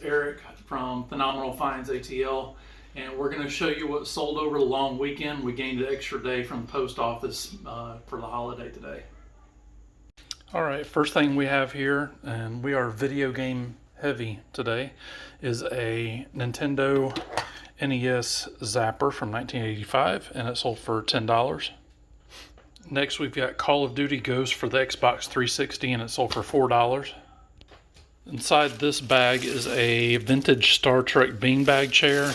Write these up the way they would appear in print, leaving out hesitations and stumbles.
Eric from Phenomenal Finds ATL, and we're going to show you what sold over the long weekend. We gained an extra day from the post office for the holiday today. All right, first thing we have here, and we are video game heavy today, is a Nintendo NES Zapper from 1985, and it sold for $10. Next, we've got Call of Duty Ghosts for the Xbox 360, and it sold for $4. Inside this bag is a vintage Star Trek beanbag chair,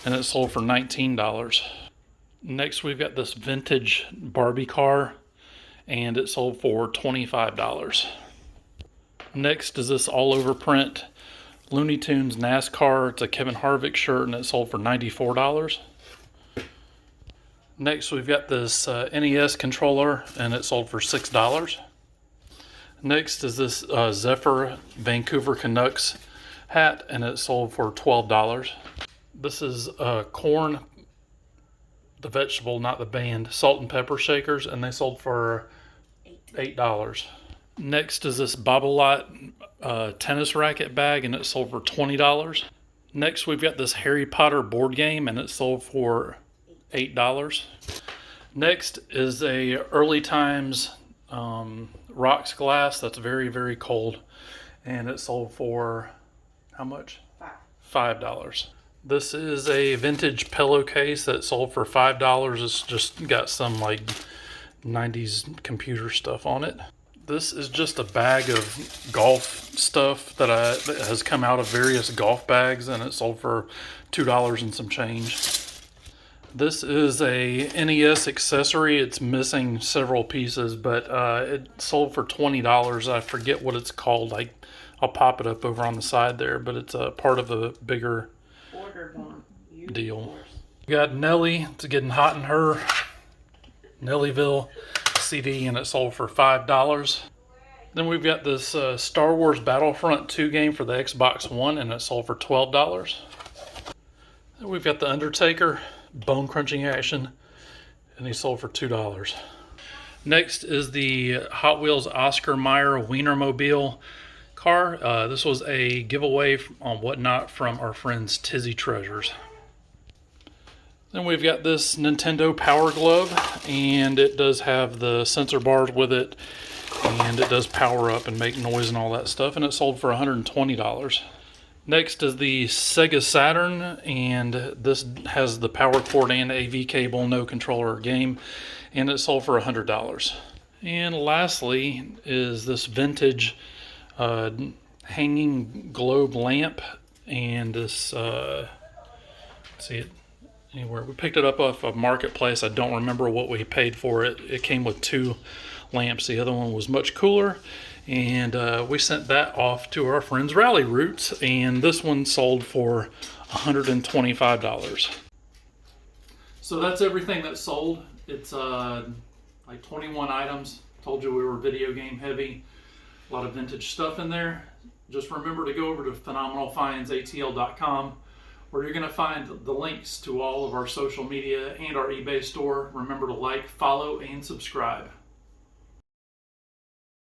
and it sold for $19. Next, we've got this vintage Barbie car, and it sold for $25. Next is this all over print Looney Tunes NASCAR. It's a Kevin Harvick shirt, and it sold for $94. Next, we've got this NES controller, and it sold for $6. Next is this Zephyr Vancouver Canucks hat, and it sold for $12. This is Corn, the vegetable, not the band, salt and pepper shakers, and they sold for $8. Next is this Babolat tennis racket bag, and it sold for $20. Next, we've got this Harry Potter board game, and it sold for $8. Next is a Early Times rocks glass that's very, very cold, and it sold for how much? $5. This is a vintage pillowcase that sold for $5. It's just got some like 90s computer stuff on it. This is just a bag of golf stuff that has come out of various golf bags, and it sold for $2 and some change. This is a NES accessory. It's missing several pieces, but it sold for $20. I forget what it's called. I'll pop it up over on the side there, but it's a part of a bigger deal. We got Nelly. It's getting hot in her Nellyville CD, and it sold for $5. Then we've got this Star Wars Battlefront 2 game for the Xbox One, and it sold for $12. Then we've got the Undertaker bone crunching action, and he sold for $2. Next is the Hot Wheels Oscar Mayer Wienermobile car. This was a giveaway on Whatnot from our friends Tizzy Treasures. Then we've got this Nintendo Power Glove, and it does have the sensor bars with it, and it does power up and make noise and all that stuff, and it sold for $120. Next is the Sega Saturn, and this has the power cord and AV cable, no controller game, and it sold for $100. And lastly is this vintage hanging globe lamp, and this, see it anywhere. We picked it up off a marketplace. I don't remember what we paid for it. It came with two lamps. The other one was much cooler, and we sent that off to our friends Rally Roots, and this one sold for $125. So that's everything that sold. It's like 21 items. Told you we were video game heavy. A lot of vintage stuff in there. Just remember to go over to phenomenalfindsatl.com, where you're going to find the links to all of our social media and our eBay store. Remember to like, follow, and subscribe.